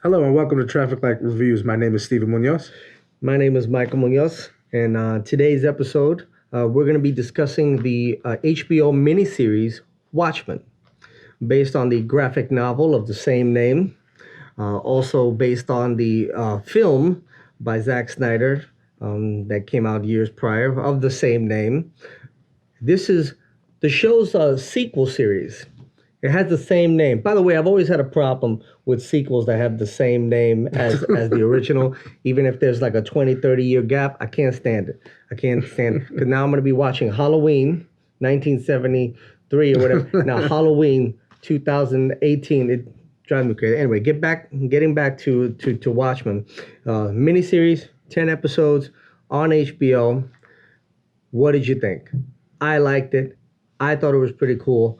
Hello and welcome to Traffic Light Reviews. My name is Steven Munoz. My name is Michael Munoz, and today's episode, we're going to be discussing the HBO miniseries Watchmen, based on the graphic novel of the same name, also based on the film by Zack Snyder that came out years prior of the same name. This is the show's sequel series. It has the same name. By the way, I've always had a problem with sequels that have the same name as the original. Even if there's like a 20, 30-year gap, I can't stand it. I can't stand it. Because now I'm going to be watching Halloween 1973 or whatever. Now, Halloween 2018, it drives me crazy. Anyway, getting back to Watchmen. Miniseries, 10 episodes on HBO. What did you think? I liked it. I thought it was pretty cool.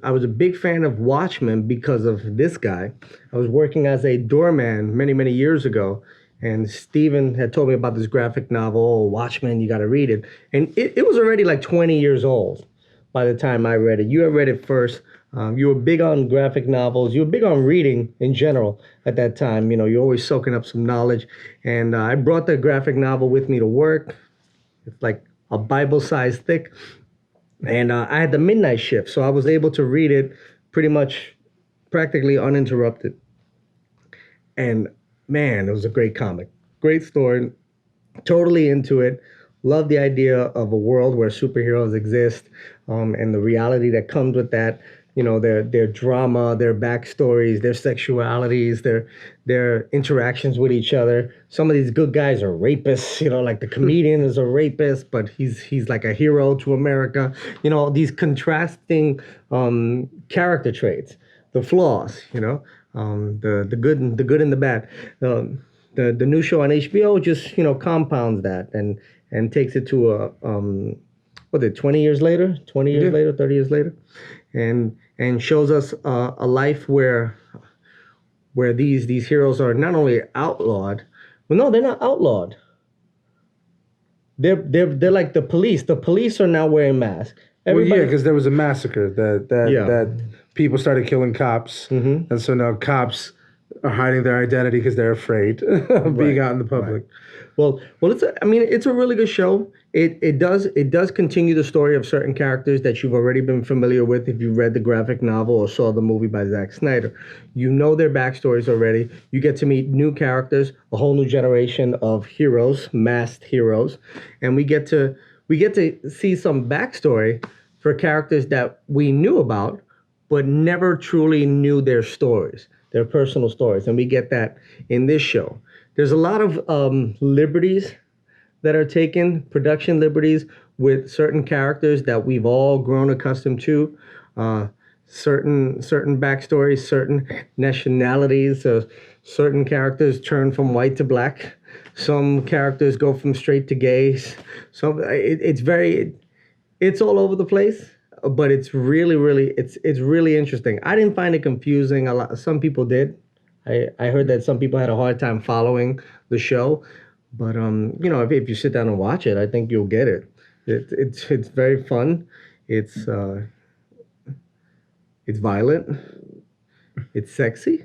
I was a big fan of Watchmen because of this guy. I was working as a doorman many, many years ago, and Steven had told me about this graphic novel, Watchmen, you got to read it. And it was already like 20 years old by the time I read it. You had read it first. You were big on graphic novels. You were big on reading in general at that time. You know, you're always soaking up some knowledge. And I brought the graphic novel with me to work. It's like a Bible-sized thick. And I had the midnight shift, so I was able to read it pretty much practically uninterrupted. And man, it was a great comic. Great story. Totally into it. Love the idea of a world where superheroes exist, and the reality that comes with that. You know, their drama, their backstories, their sexualities, their interactions with each other. Some of these good guys are rapists, you know, like the comedian is a rapist, but he's like a hero to America. You know, these contrasting character traits, the flaws, you know, the good and the bad. The new show on HBO just, you know, compounds that and takes it to a 20 years later, 20 years later, 30 years later, and shows us a life where these heroes are not only outlawed, well, no, they're not outlawed. They're like the police. The police are now wearing masks. Well, yeah, because there was a massacre that people started killing cops, Mm-hmm. and so now cops are hiding their identity because they're afraid of being out in the public. Right. Well, it's a really good show. It does continue the story of certain characters that you've already been familiar with if you read the graphic novel or saw the movie by Zack Snyder. You know their backstories already. You get to meet new characters, a whole new generation of heroes, masked heroes, and we get to see some backstory for characters that we knew about, but never truly knew their stories, their personal stories, and we get that in this show. There's a lot of liberties that are taken, production liberties with certain characters that we've all grown accustomed to, certain backstories, certain nationalities. Certain characters turn from white to black. Some characters go from straight to gays. So it's all over the place, but it's really it's really interesting. I didn't find it confusing. Some people did. I heard that some people had a hard time following the show, but you know, if you sit down and watch it, I think you'll get it. It's very fun. It's violent. It's sexy.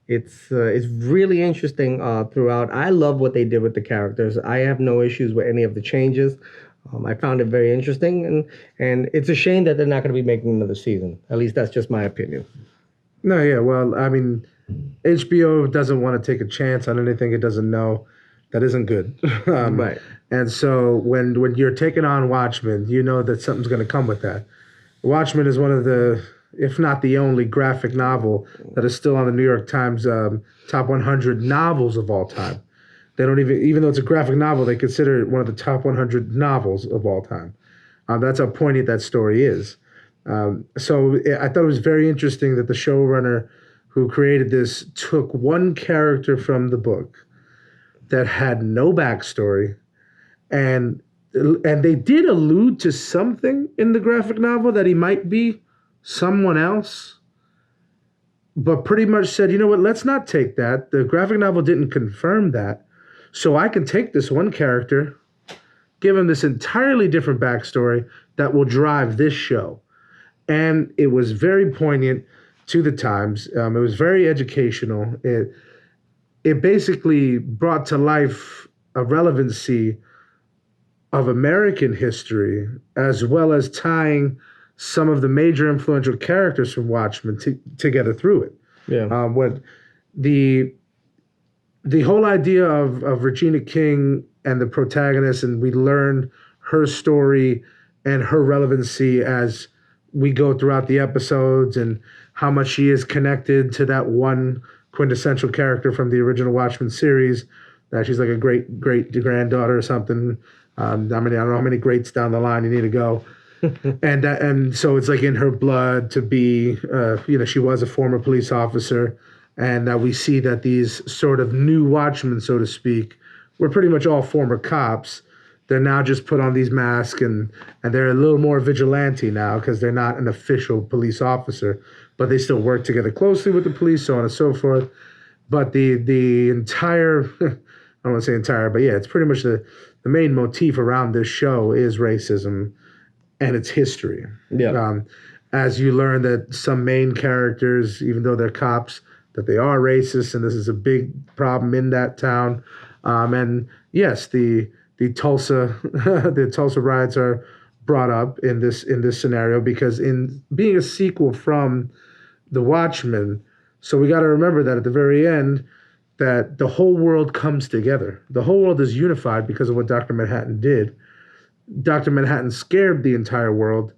It's really interesting throughout. I love what they did with the characters. I have no issues with any of the changes. I found it very interesting, and it's a shame that they're not going to be making another season. At least that's just my opinion. No, yeah, well, I mean, HBO doesn't want to take a chance on anything it doesn't know that isn't good. Right. And so when you're taking on Watchmen, you know that something's going to come with that. Watchmen is one of the, if not the only, graphic novel that is still on the New York Times top 100 novels of all time. They don't even though it's a graphic novel, they consider it one of the top 100 novels of all time. That's how poignant that story is. So I thought it was very interesting that the showrunner who created this took one character from the book that had no backstory, and they did allude to something in the graphic novel that he might be someone else, but pretty much said, you know what, let's not take that. The graphic novel didn't confirm that, so I can take this one character, give him this entirely different backstory that will drive this show. And it was very poignant. to the times. It was very educational. It basically brought to life a relevancy of American history, as well as tying some of the major influential characters from Watchmen together through it. Yeah. What the whole idea of Regina King and the protagonist, and we learn her story and her relevancy as we go throughout the episodes, and how much she is connected to that one quintessential character from the original Watchmen series. That she's like a great granddaughter or something. I don't know how many greats down the line you need to go. And so it's like in her blood to be, she was a former police officer, and we see that these sort of new Watchmen, so to speak, were pretty much all former cops. They're now just put on these masks, and they're a little more vigilante now because they're not an official police officer, but they still work together closely with the police, so on and so forth. But the entire, I don't want to say entire, but yeah, it's pretty much the main motif around this show is racism and its history. Yeah. As you learn that some main characters, even though they're cops, that they are racist, and this is a big problem in that town. And yes, the Tulsa the Tulsa riots are brought up in this scenario because in being a sequel from The Watchmen, so we got to remember that at the very end, that the whole world comes together. The whole world is unified because of what Dr. Manhattan did. Dr. Manhattan scared the entire world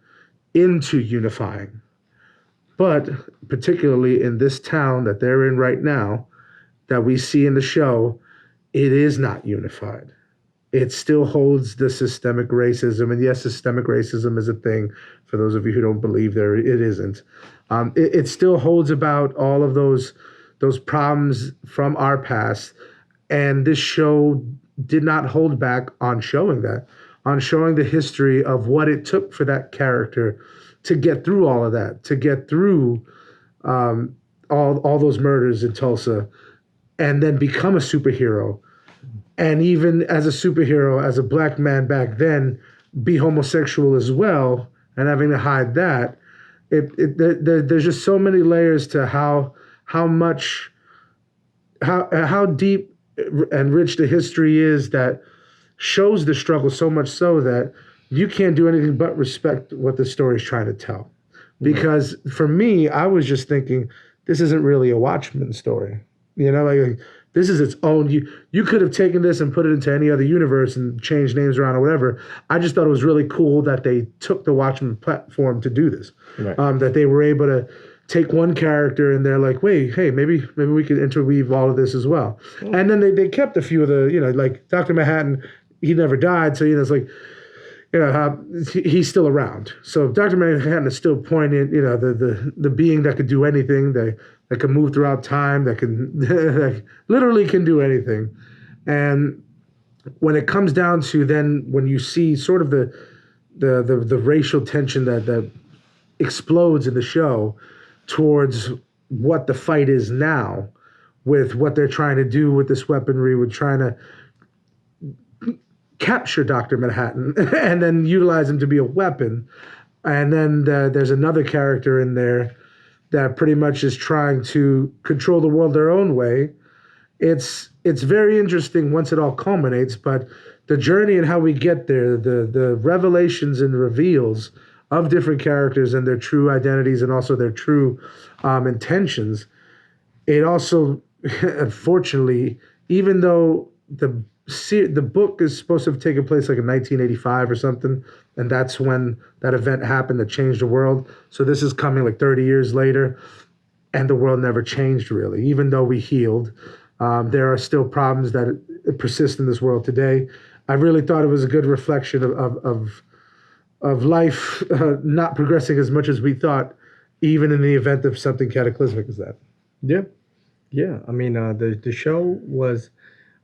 into unifying. But particularly in this town that they're in right now, that we see in the show, it is not unified. It still holds the systemic racism. And yes, systemic racism is a thing. For those of you who don't believe it isn't. It still holds about all of those problems from our past. And this show did not hold back on showing that, on showing the history of what it took for that character to get through all of that, to get through all those murders in Tulsa, and then become a superhero. And even as a superhero, as a black man back then, be homosexual as well, and having to hide that. There's just so many layers to how deep and rich the history is that shows the struggle so much so that you can't do anything but respect what the story's trying to tell. Because for me, I was just thinking, this isn't really a Watchmen story. Like this is its own. You could have taken this and put it into any other universe and changed names around or whatever. I just thought it was really cool that they took the Watchmen platform to do this. Right. That they were able to take one character and they're like, wait, hey, maybe we could interweave all of this as well. And then they kept a few of the, like Dr. Manhattan, he never died, so it's like, he's still around. So Dr. Manhattan is still poignant, the being that could do anything, that can move throughout time, that literally can do anything. And when it comes down to then when you see sort of the racial tension that explodes in the show towards what the fight is now, with what they're trying to do with this weaponry, with trying to capture Dr. Manhattan and then utilize him to be a weapon. And then there's another character in there that pretty much is trying to control the world their own way. It's very interesting once it all culminates, but the journey and how we get there, the revelations and reveals of different characters and their true identities and also their true intentions, it also, unfortunately, even though the book is supposed to have taken place like in 1985 or something, and that's when that event happened that changed the world. So this is coming like 30 years later, and the world never changed really. Even though we healed, there are still problems that persist in this world today. I really thought it was a good reflection of life not progressing as much as we thought, even in the event of something cataclysmic as that. Yeah. I mean, the show was.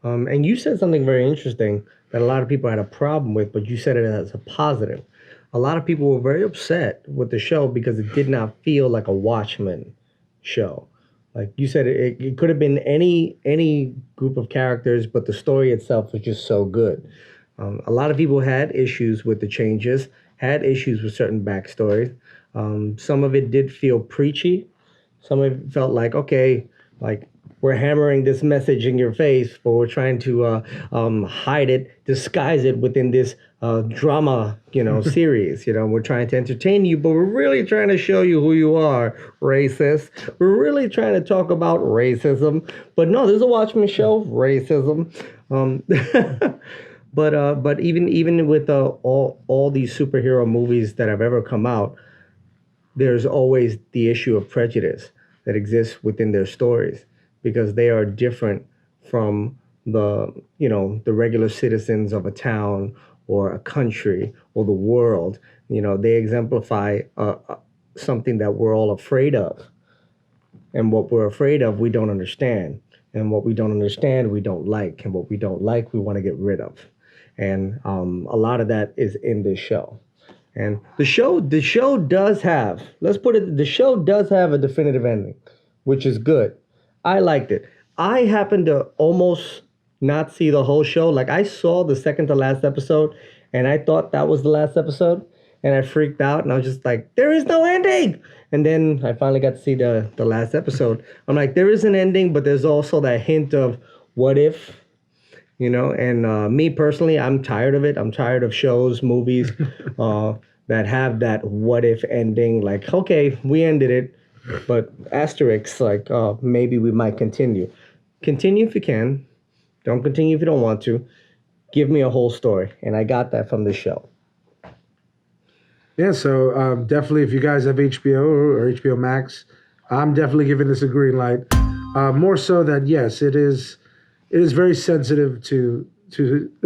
And you said something very interesting that a lot of people had a problem with, but you said it as a positive. A lot of people were very upset with the show because it did not feel like a Watchmen show. Like you said, it could have been any group of characters, but the story itself was just so good. A lot of people had issues with the changes, had issues with certain backstories. Some of it did feel preachy. Some of it felt like, okay, like we're hammering this message in your face, but we're trying to hide it, disguise it within this drama, series. We're trying to entertain you, but we're really trying to show you who you are, racist. We're really trying to talk about racism, but no, there's a Watchmen show, racism. But even with all these superhero movies that have ever come out, there's always the issue of prejudice that exists within their stories because they are different from the regular citizens of a town or a country or the world. They exemplify something that we're all afraid of, and what we're afraid of we don't understand, and what we don't understand we don't like, and what we don't like we want to get rid of. And a lot of that is in this show. And the show does have, let's put it, the show does have a definitive ending, which is good. I liked it. I happened to almost not see the whole show. Like I saw the second to last episode and I thought that was the last episode and I freaked out and I was just like, there is no ending. And then I finally got to see the last episode. I'm like, there is an ending, but there's also that hint of what if, and me personally, I'm tired of it. I'm tired of shows, movies that have that what if ending. Like, okay, we ended it, but asterisks, like maybe we might continue. Continue if you can. Don't continue if you don't want to. Give me a whole story. And I got that from the show. Yeah, so definitely if you guys have HBO or HBO Max, I'm definitely giving this a green light. More so that, yes, it is very sensitive to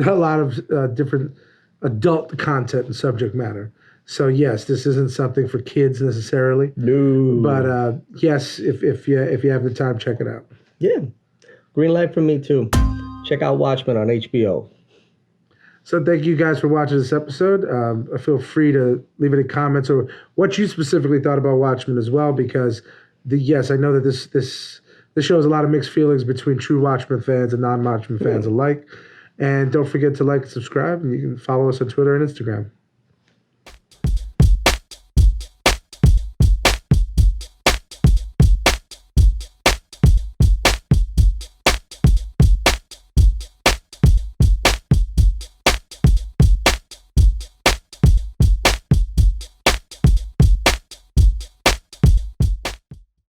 a lot of different adult content and subject matter. So yes, this isn't something for kids necessarily. No. But yes, if you have the time, check it out. Yeah, green light for me too. Check out Watchmen on HBO. So thank you guys for watching this episode. Feel free to leave any comments or what you specifically thought about Watchmen as well, because yes, I know that this shows a lot of mixed feelings between true Watchmen fans and non-Watchmen fans alike. And don't forget to like and subscribe, and you can follow us on Twitter and Instagram.